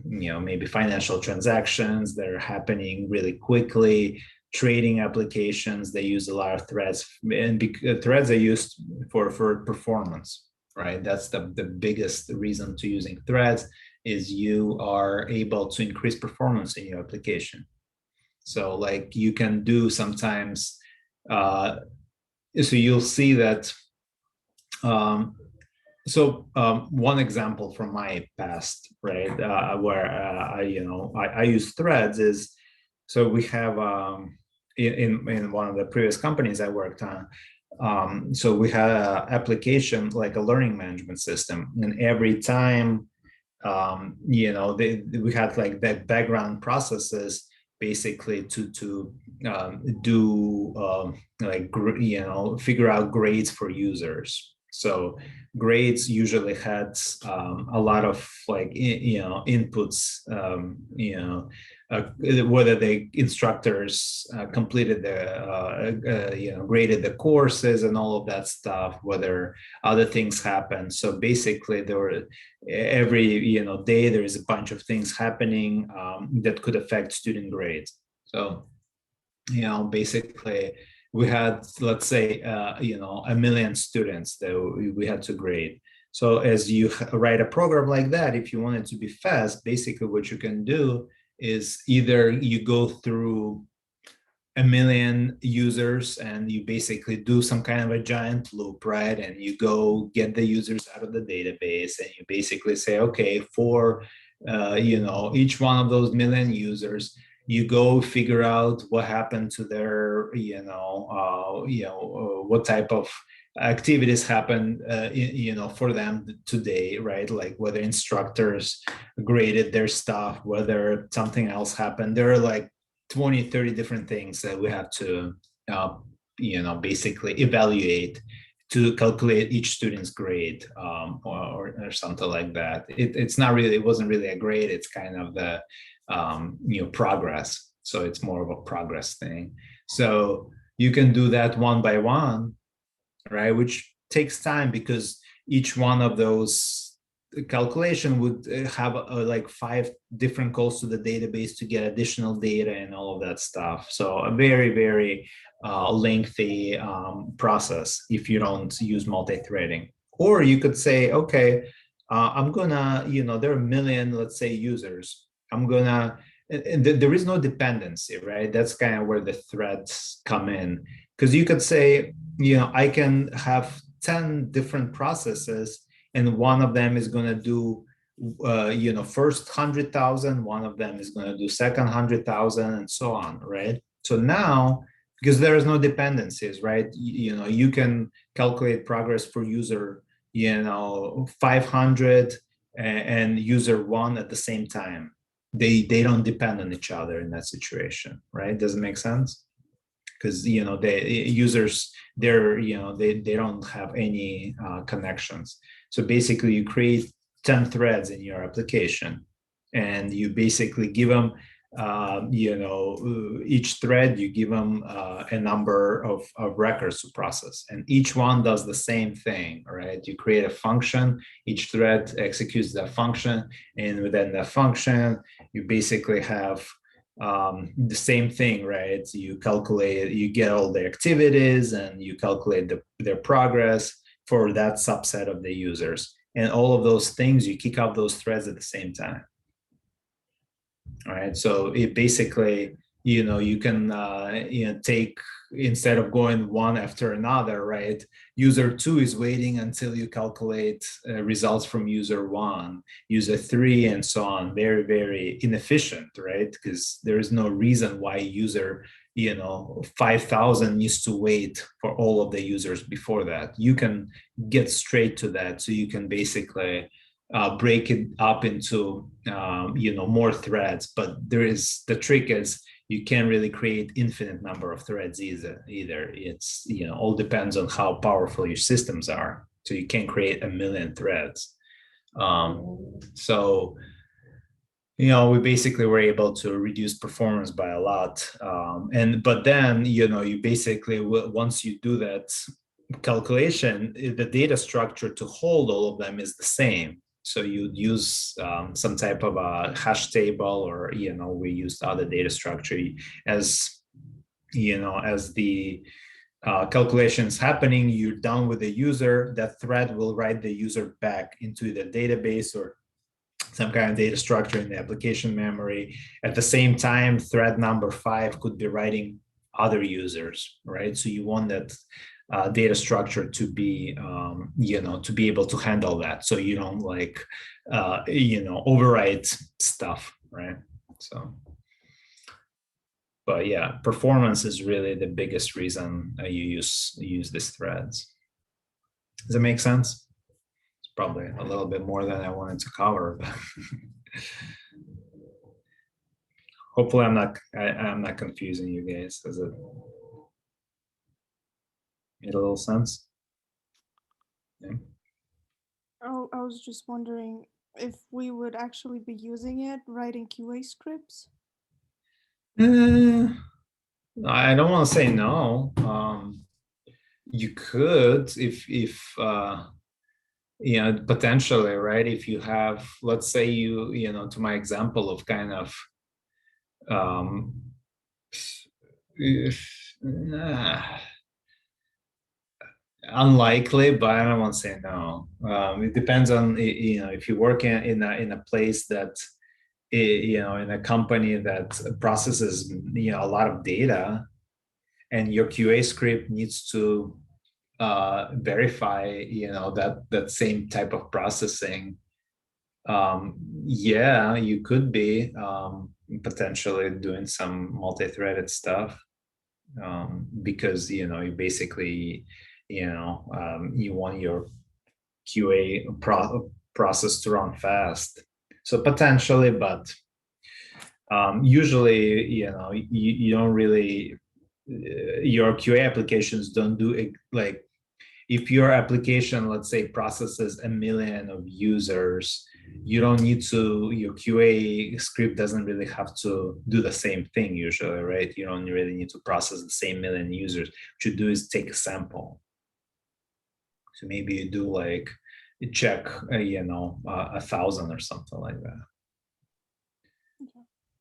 maybe financial transactions that are happening really quickly, trading applications, they use a lot of threads, and threads are used for performance, right? That's the biggest reason to using threads, is you are able to increase performance in your application. So like you can do sometimes, so you'll see that, one example from my past, right, where I use threads is, so we have in one of the previous companies I worked on, so we had an application like a learning management system, and every time we had like the background processes basically to do figure out grades for users. So grades usually had a lot of like inputs, whether the instructors completed the graded the courses and all of that stuff, whether other things happened. So basically there were every day there is a bunch of things happening that could affect student grades. So basically we had, let's say, 1 million students that we had to grade. So as you write a program like that, if you want it to be fast, basically what you can do is either you go through 1 million users and you basically do some kind of a giant loop, right? And you go get the users out of the database, and you basically say, okay, for each one of those 1 million users, you go figure out what happened to their, what type of activities happen, for them today, right? Like whether instructors graded their stuff, whether something else happened. There are like 20, 30 different things that we have to, basically evaluate to calculate each student's grade, or something like that. It's not really, it wasn't really a grade. It's kind of the, progress. So it's more of a progress thing. So you can do that one by one, right? Which takes time because each one of those calculation would have like 5 different calls to the database to get additional data and all of that stuff. So a very, very lengthy process if you don't use multi-threading. Or you could say, okay, I'm gonna, there are a million, let's say, users. I'm gonna, and there is no dependency, right? That's kind of where the threads come in. Because you could say, I can have 10 different processes, and one of them is going to do, first 100,000, one of them is going to do second 100,000, and so on, right? So now, because there is no dependencies, right? You can calculate progress for user, 500 and user 1 at the same time. They don't depend on each other in that situation, right? Does it make sense? Because the users, they don't have any connections. So basically you create 10 threads in your application, and you basically give them each thread, you give them a number of records to process, and each one does the same thing, right? You create a function, each thread executes that function, and within that function you basically have the same thing, right? You calculate, you get all the activities, and you calculate their progress for that subset of the users, and all of those things, you kick out those threads at the same time. All right, so it basically, you can take, instead of going one after another, right? User 2 is waiting until you calculate results from user 1, user 3, and so on. Very, very inefficient, right? Because there is no reason why user 5,000 needs to wait for all of the users before that. You can get straight to that, so you can basically break it up into more threads. But the trick is you can't really create infinite number of threads either. It's all depends on how powerful your systems are. So you can't create a million threads. So we basically were able to reduce performance by a lot. But then you basically, once you do that calculation, the data structure to hold all of them is the same. So you'd use some type of a hash table, or we used other data structure as as the calculations happening, you're done with the user. That thread will write the user back into the database or some kind of data structure in the application memory. At the same time, thread number 5 could be writing other users, right? So you want that data structure to be, to be able to handle that. So you don't overwrite stuff, right? So, but yeah, performance is really the biggest reason you use these threads. Does that make sense? It's probably a little bit more than I wanted to cover. But hopefully I'm not confusing you guys. Does it made a little sense? Yeah. Oh, I was just wondering if we would actually be using it writing QA scripts. I don't want to say no. You could, if potentially, right? If you have, let's say to my example of kind of unlikely, but I don't want to say no. It depends on if you work in a place that in a company that processes a lot of data, and your QA script needs to verify that same type of processing. Yeah, you could be potentially doing some multi-threaded stuff, because you basically you want your QA process to run fast. So potentially, but usually, you don't really, your QA applications don't do it. Like if your application, let's say, processes 1 million of users, you don't need to, your QA script doesn't really have to do the same thing usually, right? You don't really need to process the same 1 million users. What you do is take a sample. So maybe you do like check, 1,000 or something like that.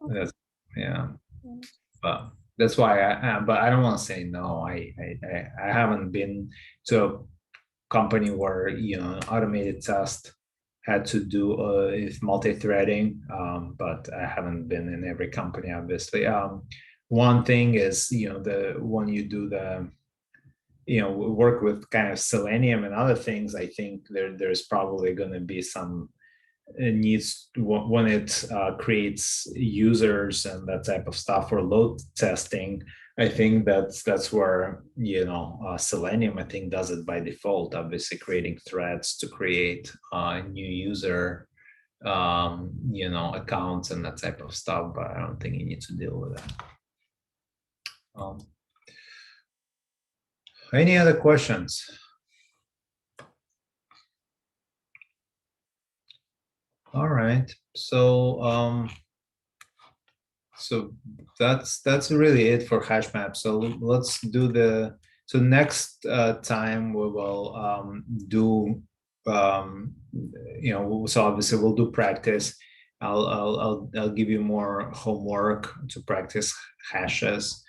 Okay. That's, yeah, but that's why but I don't want to say no. I haven't been to a company where automated test had to do multi-threading, but I haven't been in every company, obviously. One thing is when you do the work with kind of Selenium and other things, I think there's probably going to be some needs when it creates users and that type of stuff for load testing. I think that's where Selenium, I think, does it by default, obviously creating threads to create new user accounts and that type of stuff, but I don't think you need to deal with that. Any other questions? All right, so that's really it for HashMap. So let's do so next time we will do so obviously we'll do practice. I'll give you more homework to practice hashes,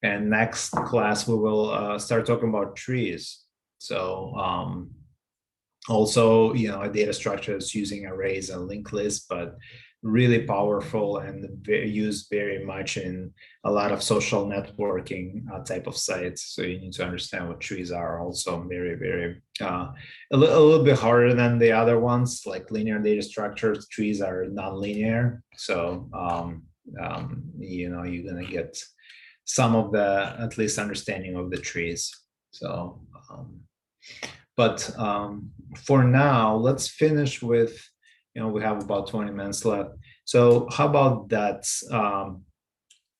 and next class we will start talking about trees. So also, a data structure is using arrays and linked lists, but really powerful and used very much in a lot of social networking type of sites. So you need to understand what trees are. Also very, very a little bit harder than the other ones, like linear data structures. Trees are non-linear, so you're gonna get some of the at least understanding of the trees. So but for now, let's finish with, we have about 20 minutes left. So how about that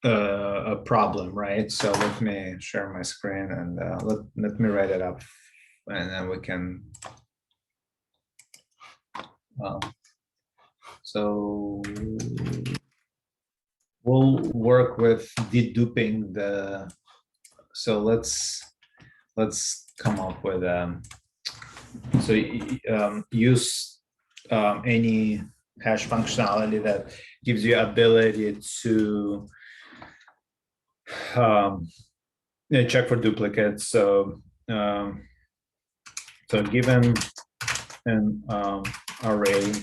a problem, right? So let me share my screen and let me write it up, and then we can. So we'll work with deduping the. So let's come up with so use any hash functionality that gives you ability to check for duplicates. So so given an array,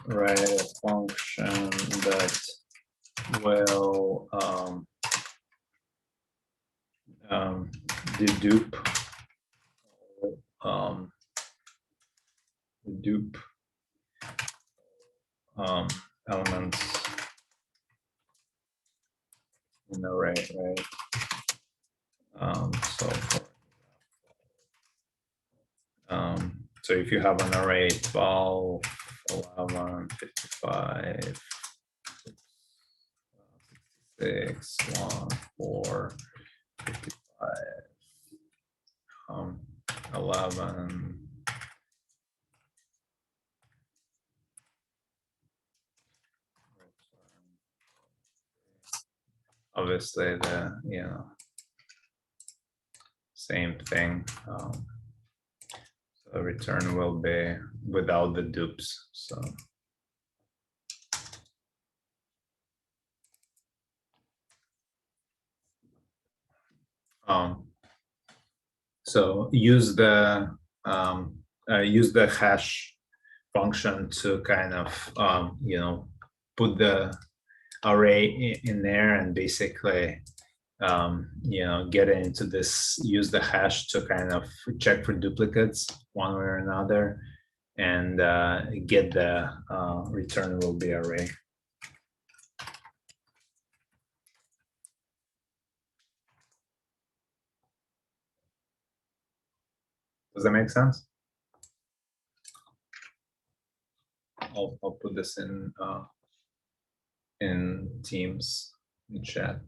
write a function that will dedupe elements in the array, right? So if you have an array 12, 11, 55, 6, 1, 4, 55, 11. Obviously, the same thing. So return will be without the dupes. So. So use the hash function to kind of put the array in there and basically get into this, use the hash to kind of check for duplicates one way or another, and get the return will be array. Does that make sense? I'll put this in Teams in chat.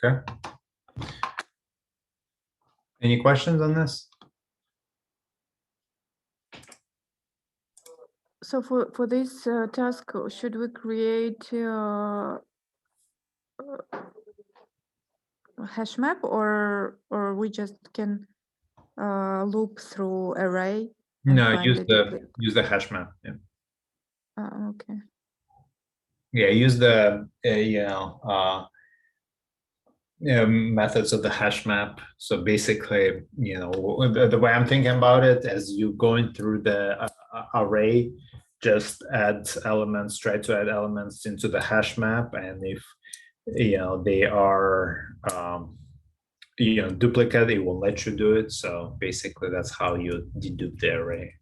Okay. Any questions on this? So for this task, should we create a hash map, or we just can loop through array? No, find use the the duplicate? hash map. Yeah. Okay. Yeah, use the methods of the hash map. So basically, the way I'm thinking about it, as you going through the array, just add elements, try to add elements into the hash map, and if they are duplicate, it will let you do it. So basically, that's how you dedupe the array.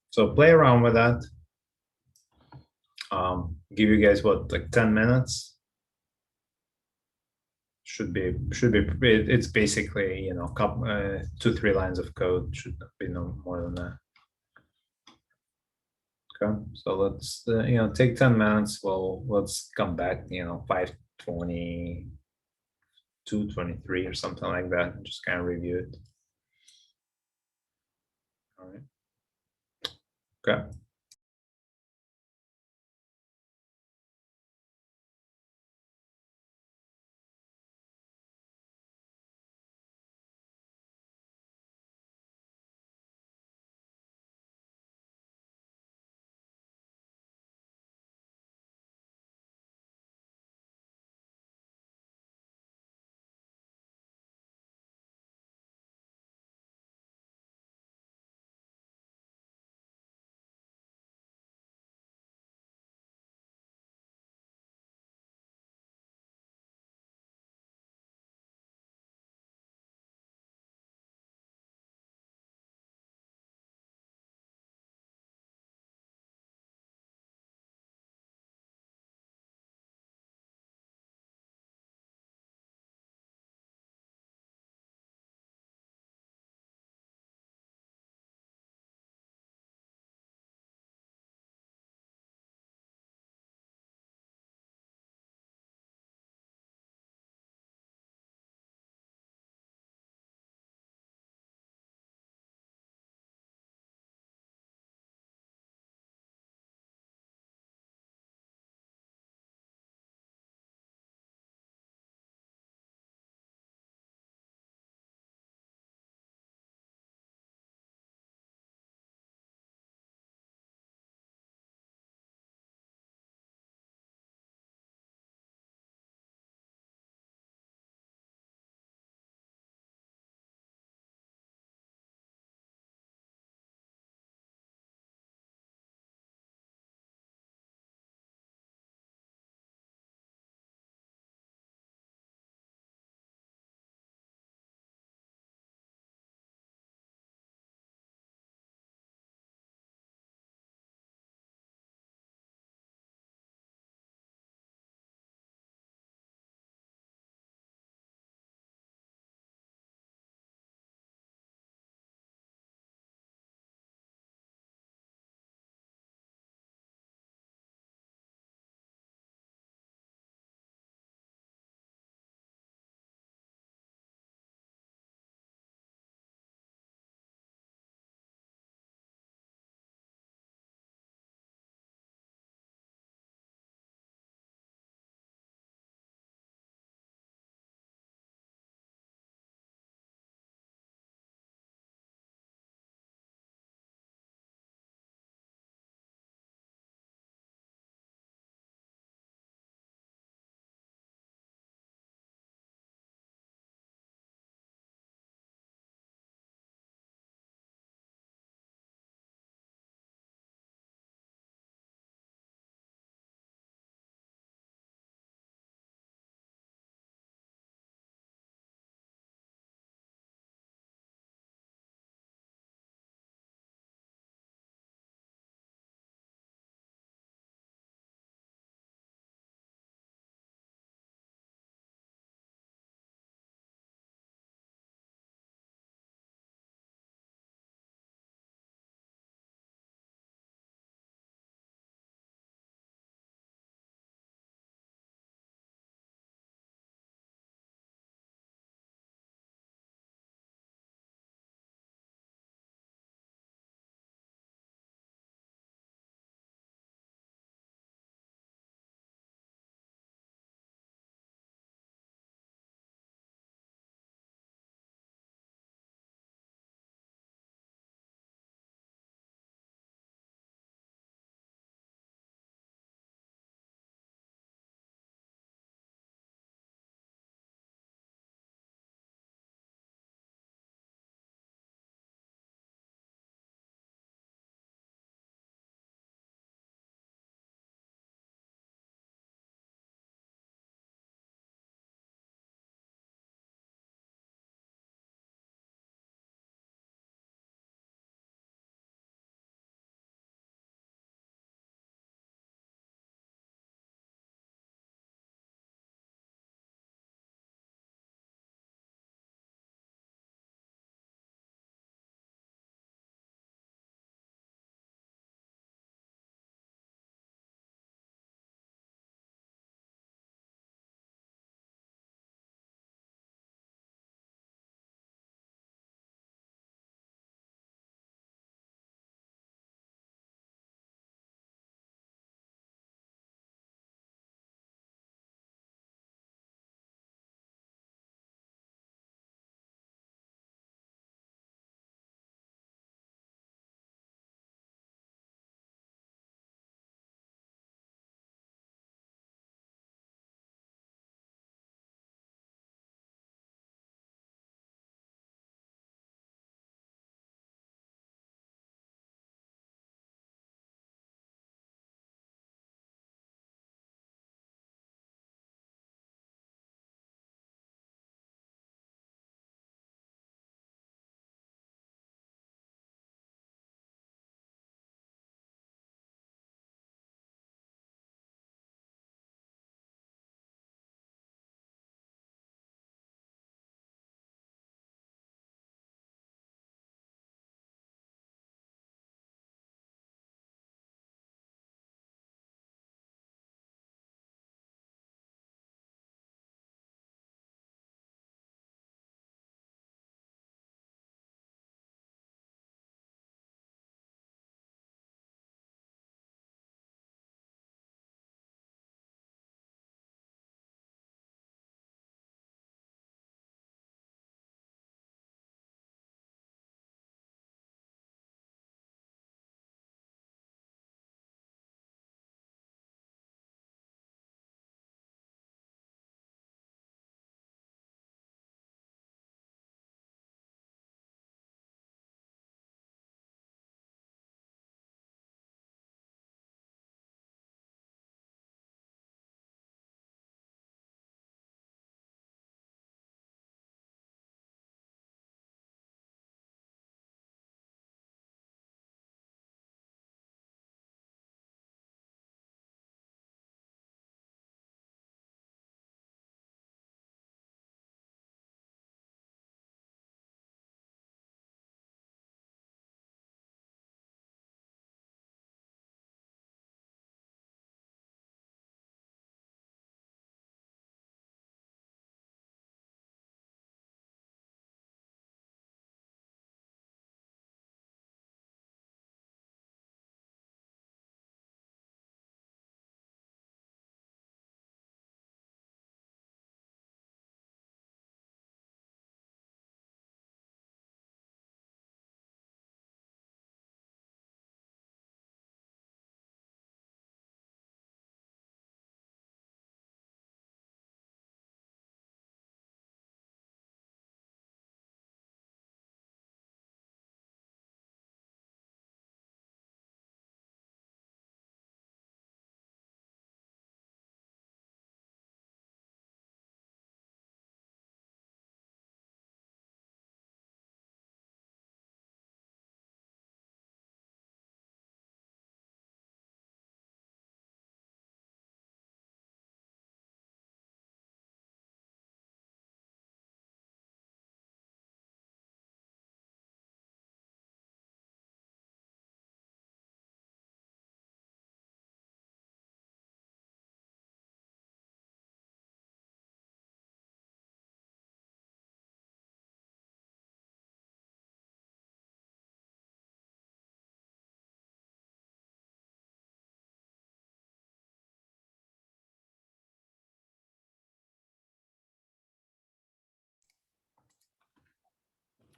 So play around with that. Give you guys what, like 10 minutes. Should be it's basically 2-3 lines of code, should be no more than that. Okay, so let's take 10 minutes. Well, let's come back 5:22, 23 or something like that, and just kind of review it. All right. Okay.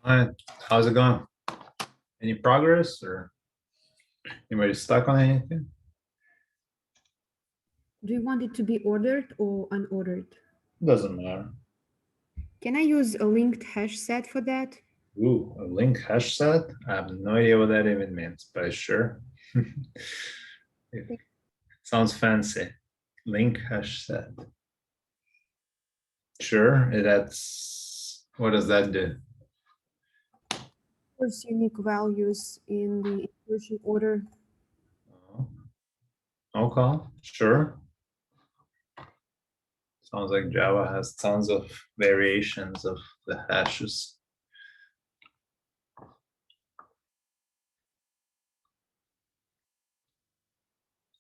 All right, how's it going? Any progress or anybody stuck on anything? Do you want it to be ordered or unordered? Doesn't matter. Can I use a linked hash set for that? Ooh, a link hash set? I have no idea what that even means, but sure. It sounds fancy. Link hash set. Sure, that's, what does that do? First unique values in the inclusion order. Okay, sure. Sounds like Java has tons of variations of the hashes.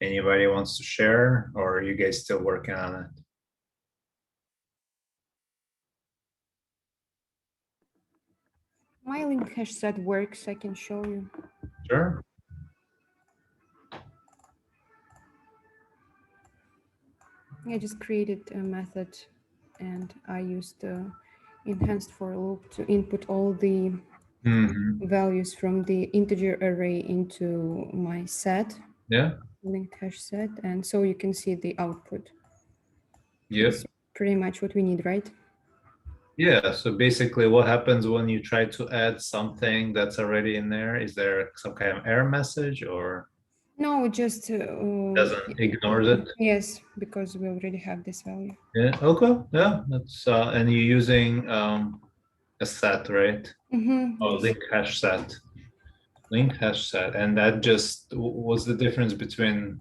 Anybody wants to share, or are you guys still working on it? My linked hash set works. I can show you. Sure. I just created a method and I used the enhanced for loop to input all the values from the integer array into my set. Yeah. Linked hash set. And so you can see the output. Yep. That's pretty much what we need, right? Yeah, so basically what happens when you try to add something that's already in there? Is there some kind of error message or? No, it just Doesn't ignores it? Yes, because we already have this value. Yeah, okay, yeah, that's, and you're using a set, right? Oh, Yes. link hash set. Link hash set, and that just, what's the difference between?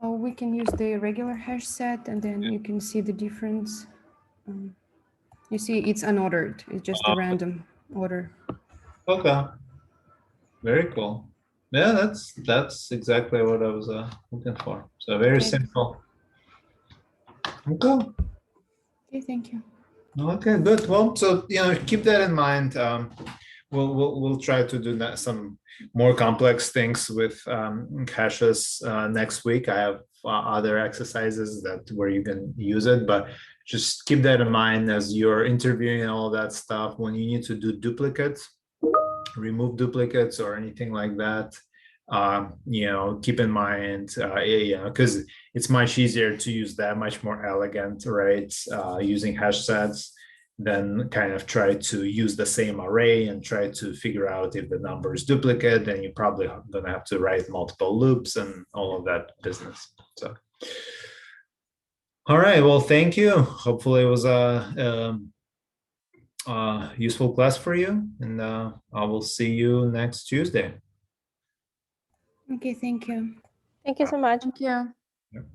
Oh, we can use the regular hash set and then you can see the difference. You see it's unordered, it's just a random order. Okay, very cool. Yeah, that's exactly what I was looking for. So very simple. Okay. Okay, thank you. Okay, good. Well, so keep that in mind. We'll try to do some more complex things with caches next week. I have other exercises where you can use it, but just keep that in mind as you're interviewing and all that stuff. When you need to do duplicates, remove duplicates or anything like that, keep in mind, because it's much easier to use that, much more elegant, right? Using hash sets than kind of try to use the same array and try to figure out if the number is duplicate, then you're probably gonna have to write multiple loops and all of that business. So, all right, well, thank you. Hopefully it was a useful class for you, and I will see you next Tuesday. Okay, thank you. Thank you so much. Thank you. Yep.